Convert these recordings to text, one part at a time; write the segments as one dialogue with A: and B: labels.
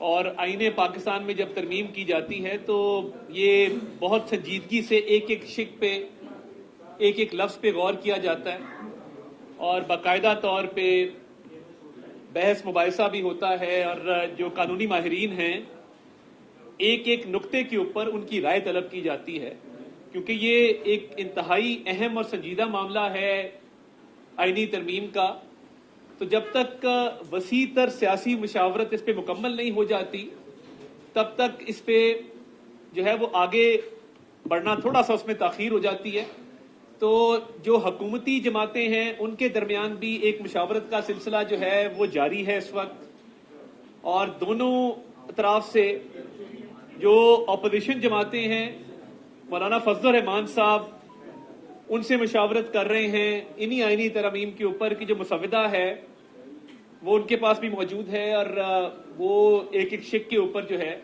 A: اور آئین پاکستان میں جب ترمیم کی جاتی ہے تو یہ بہت سنجیدگی سے ایک ایک شق پہ ایک ایک لفظ پہ غور کیا جاتا ہے اور باقاعدہ طور پہ بحث مباحثہ بھی ہوتا ہے، اور جو قانونی ماہرین ہیں ایک ایک نقطے کے اوپر ان کی رائے طلب کی جاتی ہے، کیونکہ یہ ایک انتہائی اہم اور سنجیدہ معاملہ ہے آئینی ترمیم کا۔ تو جب تک وسیع تر سیاسی مشاورت اس پہ مکمل نہیں ہو جاتی تب تک اس پہ جو ہے وہ آگے بڑھنا تھوڑا سا اس میں تاخیر ہو جاتی ہے۔ تو جو حکومتی جماعتیں ہیں ان کے درمیان بھی ایک مشاورت کا سلسلہ جو ہے وہ جاری ہے اس وقت، اور دونوں اطراف سے جو اپوزیشن جماعتیں ہیں مولانا فضل الرحمان صاحب ان سے مشاورت کر رہے ہیں انہی آئینی ترامیم کے اوپر کی جو مسودہ ہے وہ ان کے پاس بھی موجود ہے، اور وہ ایک ایک شق کے اوپر جو ہے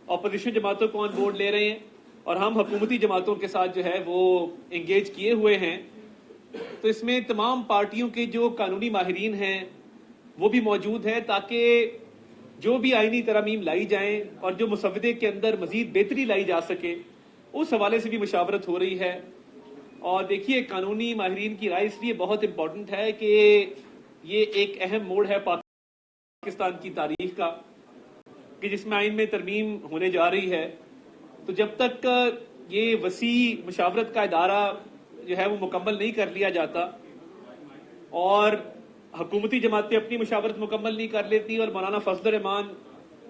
A: اپوزیشن جماعتوں کو آن بورڈ لے رہے ہیں، اور ہم حکومتی جماعتوں کے ساتھ جو ہے وہ انگیج کیے ہوئے ہیں۔ تو اس میں تمام پارٹیوں کے جو قانونی ماہرین ہیں وہ بھی موجود ہیں تاکہ جو بھی آئینی ترامیم لائی جائیں اور جو مسودے کے اندر مزید بہتری لائی جا سکے اس حوالے سے بھی مشاورت ہو رہی ہے۔ اور دیکھیے قانونی ماہرین کی رائے اس لیے بہت امپورٹنٹ ہے کہ یہ ایک اہم موڑ ہے پاکستان کی تاریخ کا کہ جس میں آئین میں ترمیم ہونے جا رہی ہے۔ تو جب تک یہ وسیع مشاورت کا ادارہ جو ہے وہ مکمل نہیں کر لیا جاتا اور حکومتی جماعتیں اپنی مشاورت مکمل نہیں کر لیتی اور مولانا فضل الرحمان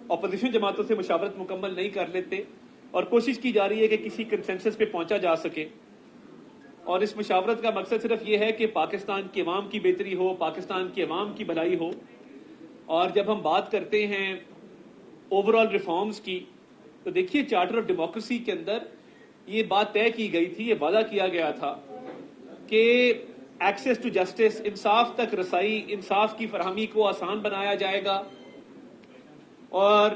A: اپوزیشن جماعتوں سے مشاورت مکمل نہیں کر لیتے، اور کوشش کی جا رہی ہے کہ کسی کنسنسس پہ پہنچا جا سکے، اور اس مشاورت کا مقصد صرف یہ ہے کہ پاکستان کے عوام کی بہتری ہو، پاکستان کے عوام کی بھلائی ہو۔ اور جب ہم بات کرتے ہیں اوور آل ریفارمز کی تو دیکھیے چارٹر آف ڈیموکریسی کے اندر یہ بات طے کی گئی تھی، یہ وعدہ کیا گیا تھا کہ ایکسیس ٹو جسٹس، انصاف تک رسائی، انصاف کی فراہمی کو آسان بنایا جائے گا اور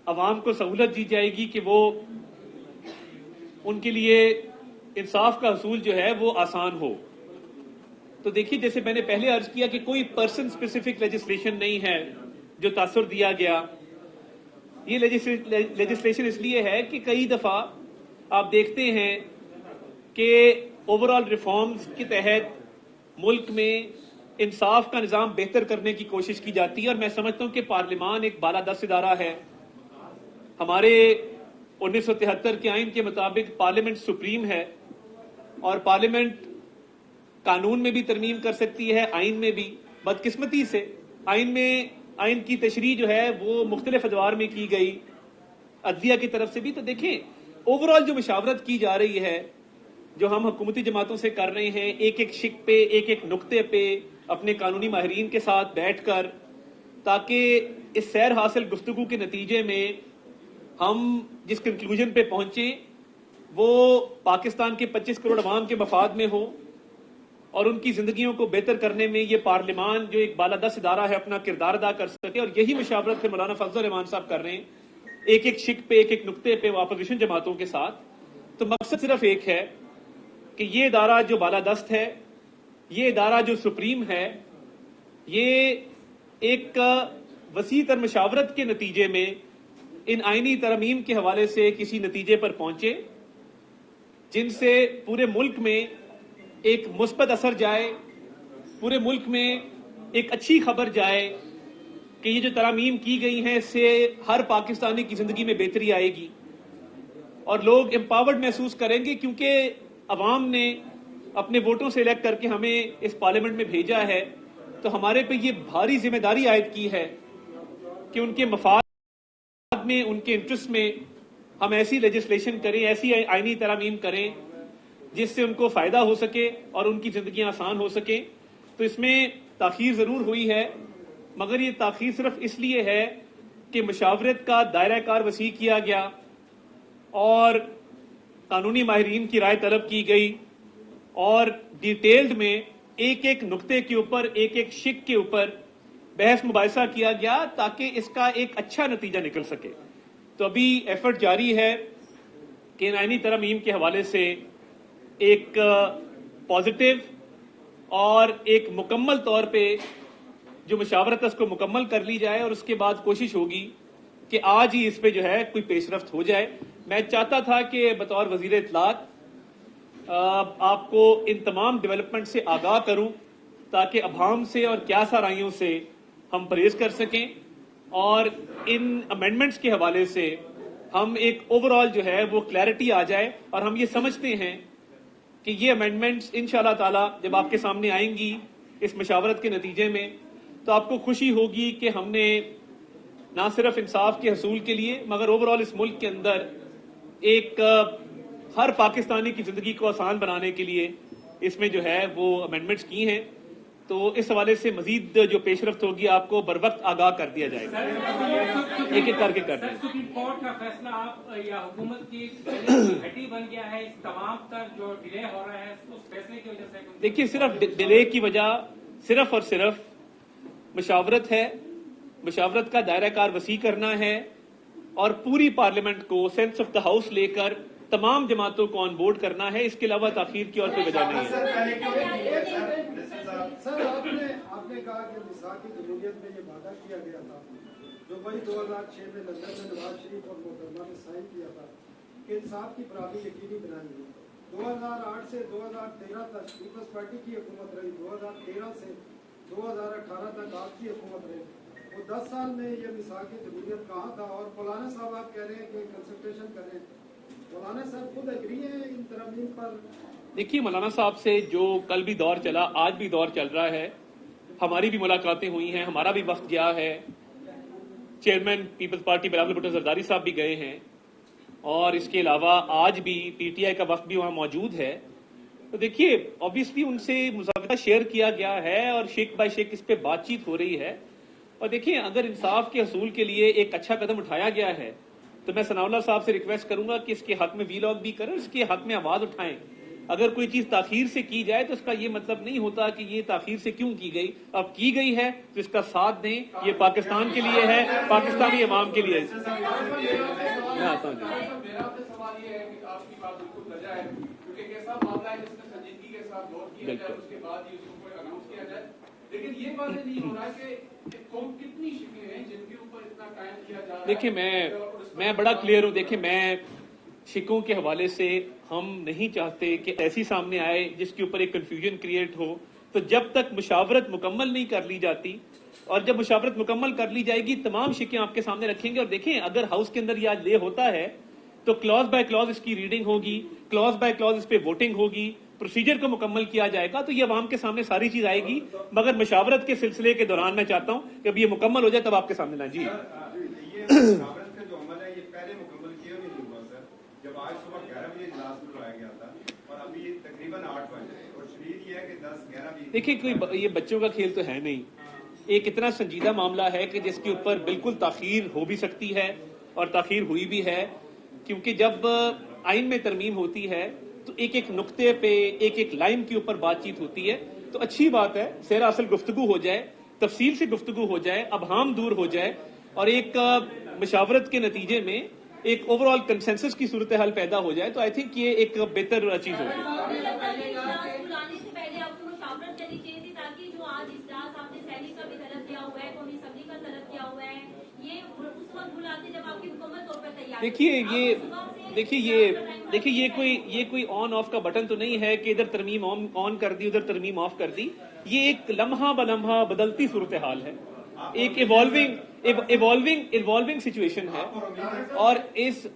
A: عوام کو سہولت دی جائے گی کہ وہ ان کے لیے انصاف کا حصول جو ہے وہ آسان ہو۔ تو دیکھیے جیسے میں نے پہلے عرض کیا کہ کوئی پرسن اسپیسیفک لیجسلیشن نہیں ہے جو تاثر دیا گیا، یہ لیجسلیشن اس لیے ہے کہ کئی دفعہ آپ دیکھتے ہیں کہ اوور آل ریفارمز کے تحت ملک میں انصاف کا نظام بہتر کرنے کی کوشش کی جاتی ہے، اور میں سمجھتا ہوں کہ پارلیمان ایک بالادست ادارہ ہے۔ ہمارے 1973 کے آئین کے مطابق پارلیمنٹ سپریم ہے، اور پارلیمنٹ قانون میں بھی ترمیم کر سکتی ہے، آئین میں بھی۔ بدقسمتی سے آئین کی تشریح جو ہے وہ مختلف ادوار میں کی گئی عدلیہ کی طرف سے بھی۔ تو دیکھیں اوور آل جو مشاورت کی جا رہی ہے جو ہم حکومتی جماعتوں سے کر رہے ہیں ایک ایک شق پہ ایک ایک نقطے پہ اپنے قانونی ماہرین کے ساتھ بیٹھ کر، تاکہ اس سیر حاصل گفتگو کے نتیجے میں ہم جس کنکلوژن پہ پہنچیں وہ پاکستان کے 25 کروڑ عوام کے مفاد میں ہو اور ان کی زندگیوں کو بہتر کرنے میں یہ پارلیمان جو ایک بالادست ادارہ ہے اپنا کردار ادا کر سکے۔ اور یہی مشاورت پھر مولانا فضل الرحمان صاحب کر رہے ہیں ایک ایک شق پہ ایک ایک نقطے پہ اپوزیشن جماعتوں کے ساتھ۔ تو مقصد صرف ایک ہے کہ یہ ادارہ جو بالادست ہے، یہ ادارہ جو سپریم ہے، یہ ایک وسیع تر مشاورت کے نتیجے میں ان آئینی ترامیم کے حوالے سے کسی نتیجے پر پہنچے جن سے پورے ملک میں ایک مثبت اثر جائے، پورے ملک میں ایک اچھی خبر جائے کہ یہ جو ترامیم کی گئی ہیں اس سے ہر پاکستانی کی زندگی میں بہتری آئے گی اور لوگ امپاورڈ محسوس کریں گے، کیونکہ عوام نے اپنے ووٹوں سے الیکٹ کر کے ہمیں اس پارلیمنٹ میں بھیجا ہے۔ تو ہمارے پہ یہ بھاری ذمہ داری عائد کی ہے کہ ان کے مفاد میں، ان کے انٹرسٹ میں ہم ایسی لیجسلیشن کریں، ایسی آئینی ترامیم کریں جس سے ان کو فائدہ ہو سکے اور ان کی زندگیاں آسان ہو سکیں۔ تو اس میں تاخیر ضرور ہوئی ہے، مگر یہ تاخیر صرف اس لیے ہے کہ مشاورت کا دائرہ کار وسیع کیا گیا اور قانونی ماہرین کی رائے طلب کی گئی اور ڈیٹیلڈ میں ایک ایک نقطے کے اوپر ایک ایک شق کے اوپر بحث مباحثہ کیا گیا تاکہ اس کا ایک اچھا نتیجہ نکل سکے۔ تو ابھی ایفرٹ جاری ہے کہ ان آئینی ترامیم کے حوالے سے ایک پازیٹیو اور ایک مکمل طور پہ جو مشاورت ہے اس کو مکمل کر لی جائے، اور اس کے بعد کوشش ہوگی کہ آج ہی اس پہ جو ہے کوئی پیش رفت ہو جائے. میں چاہتا تھا کہ بطور وزیر اطلاعات آپ کو ان تمام ڈیولپمنٹ سے آگاہ کروں تاکہ ابہام سے اور قیاس آرائیوں سے ہم پرہیز کر سکیں اور ان امینڈمنٹس کے حوالے سے ہم ایک اوور آل جو ہے وہ کلیئرٹی آ جائے. اور ہم یہ سمجھتے ہیں کہ یہ امینڈمنٹس انشاءاللہ تعالی جب آپ کے سامنے آئیں گی اس مشاورت کے نتیجے میں تو آپ کو خوشی ہوگی کہ ہم نے نہ صرف انصاف کے حصول کے لیے مگر اوور آل اس ملک کے اندر ایک ہر پاکستانی کی زندگی کو آسان بنانے کے لیے اس میں جو ہے وہ امینڈمنٹس کی ہیں. تو اس حوالے سے مزید جو پیش رفت ہوگی آپ کو بر وقت آگاہ کر دیا جائے گا. ایک ایک کر کے کر دیں.
B: سپریم کورٹ کا فیصلہ آپ یا حکومت کی گھٹی بن گیا ہے, اس تمام تر جو ڈیلے ہو رہا ہے اس فیصلے کی وجہ سے؟
A: دیکھیے صرف ڈیلے کی وجہ صرف اور صرف مشاورت ہے. مشاورت کا دائرہ کار وسیع کرنا ہے اور پوری پارلیمنٹ کو سینس آف دا ہاؤس لے کر تمام جماعتوں کو آن بورڈ کرنا ہے. اس کے علاوہ تاخیر کی اور کوئی وجہ نہیں ہے.
C: سر آپ نے کہا کہ میثاق جمہوریت میں یہ وعدہ کیا گیا تھا جو وہی 2006 میں لندن میں نواز شریف اور محترمہ نے سائن کیا تھا کہ انصاف کی فراہمی یقینی بنائیں گے. 2008 سے 2013 تک پیپلز پارٹی کی حکومت رہی, 2013 سے 2018 تک آپ کی حکومت رہی. وہ 10 سال میں یہ میثاق جمہوریت کہاں تھا؟ اور مولانا صاحب آپ کہہ رہے ہیں کہ کنسلٹیشن کریں, مولانا صاحب خود ایگری ہیں ان ترامیم پر؟
A: دیکھیے مولانا صاحب سے جو کل بھی دور چلا آج بھی دور چل رہا ہے, ہماری بھی ملاقاتیں ہوئی ہیں, ہمارا بھی وفد گیا ہے, چیئرمین پیپلز پارٹی بلاول بھٹو زرداری صاحب بھی گئے ہیں اور اس کے علاوہ آج بھی پی ٹی آئی کا وفد بھی وہاں موجود ہے. تو دیکھیے obviously ان سے مذاکرہ شیئر کیا گیا ہے اور شیک بائی شیک اس پہ بات چیت ہو رہی ہے. اور دیکھیے اگر انصاف کے حصول کے لیے ایک اچھا قدم اٹھایا گیا ہے تو میں ثناء اللہ صاحب سے ریکویسٹ کروں گا کہ اس کے حق میں وی لاگ بھی کریں, اس کے حق میں آواز اٹھائیں. اگر کوئی چیز تاخیر سے کی جائے تو اس کا یہ مطلب نہیں ہوتا کہ یہ تاخیر سے کیوں کی گئی, اب کی گئی ہے تو اس کا ساتھ دیں. یہ پاکستان کے لیے ہے, پاکستانی عوام کے لیے. میں آتا ہوں
D: میرا آپ سے سوال یہ ہے کہ آپ کی بات بالکل وجہ ہے کیونکہ ایک ایسا معاملہ ہے جس میں سنجیدگی کے ساتھ غور کیا جائے, اس کے بعد ہی اس کو اناؤنس کیا جائے. لیکن یہ بات نہیں ہو رہا کہ قوم کتنی شکلیں ہیں جن کے اوپر اتنا قائم کیا جا رہا ہے.
A: دیکھیں میں بڑا کلیئر ہوں. دیکھیں میں شکوں کے حوالے سے ہم نہیں چاہتے کہ ایسی سامنے آئے جس کے اوپر ایک کنفیوژن کریٹ ہو. تو جب تک مشاورت مکمل نہیں کر لی جاتی اور جب مشاورت مکمل کر لی جائے گی تمام شکیں آپ کے سامنے رکھیں گے. اور دیکھیں اگر ہاؤس کے اندر یہ آج لے ہوتا ہے تو کلاز بائی کلاز اس کی ریڈنگ ہوگی, کلاز بائی کلاز اس پہ ووٹنگ ہوگی, پروسیجر کو مکمل کیا جائے گا. تو یہ عوام کے سامنے ساری چیز آئے گی. مگر مشاورت کے سلسلے کے دوران میں چاہتا ہوں کہ اب یہ مکمل ہو جائے تب آپ کے سامنے لائیں. جی
E: مشاورت کا جو عمل ہے یہ پہلے مکمل کیا نہیں ہوا سر, جب آج صبح 11 بجے اجلاس بلایا گیا تھا اور ابھی تقریباً 8 بج رہے اور شریر یہ ہے کہ 10-11 بجے.
A: دیکھیں کوئی یہ بچوں کا کھیل تو ہے نہیں. ایک اتنا سنجیدہ معاملہ ہے کہ جس کے اوپر بالکل تاخیر ہو بھی سکتی ہے اور تاخیر ہوئی بھی ہے, کیونکہ جب آئین میں ترمیم ہوتی ہے تو ایک ایک نقطے پہ ایک ایک لائن کے اوپر بات چیت ہوتی ہے. تو اچھی بات ہے سیر اصل گفتگو ہو جائے, تفصیل سے گفتگو ہو جائے, ابہام دور ہو جائے اور ایک مشاورت کے نتیجے میں ایک اوور آل کنسنسس کی صورتحال پیدا ہو جائے. تو آئی تھنک یہ ایک بہتر چیز ہوگی. دیکھیے یہ کوئی آن آف کا بٹن تو نہیں ہے کہ ادھر ترمیم آن کر دی ادھر ترمیم آف کر دی. یہ ایک لمحہ بلمحہ بدلتی صورتحال ہے, ایک ایوالونگ سچویشن ہے. اور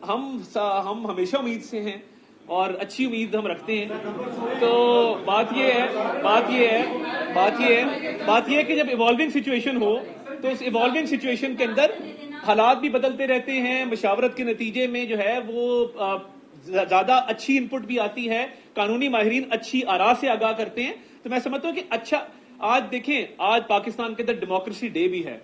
A: ہم ہمیشہ امید سے ہیں اور اچھی امید ہم رکھتے ہیں. تو بات یہ ہے کہ جب ایوالونگ سچویشن ہو تو اس ایوالونگ سچویشن کے اندر حالات بھی بدلتے رہتے ہیں. مشاورت کے نتیجے میں جو ہے وہ زیادہ اچھی انپٹ بھی آتی ہے, قانونی ماہرین اچھی آراء سے آگاہ کرتے ہیں. تو میں سمجھتا ہوں کہ اچھا آج دیکھیں آج پاکستان کے اندر ڈیموکریسی ڈے بھی ہے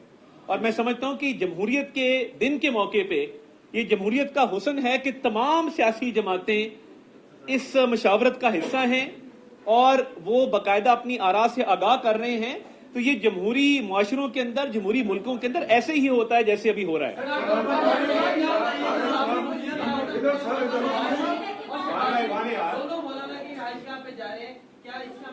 A: اور میں سمجھتا ہوں کہ جمہوریت کے دن کے موقع پہ یہ جمہوریت کا حسن ہے کہ تمام سیاسی جماعتیں اس مشاورت کا حصہ ہیں اور وہ باقاعدہ اپنی آراء سے آگاہ کر رہے ہیں. تو یہ جمہوری معاشروں کے اندر جمہوری ملکوں کے اندر ایسے ہی ہوتا ہے جیسے ابھی ہو رہا ہے.
B: پہ جا رہے ہیں کہ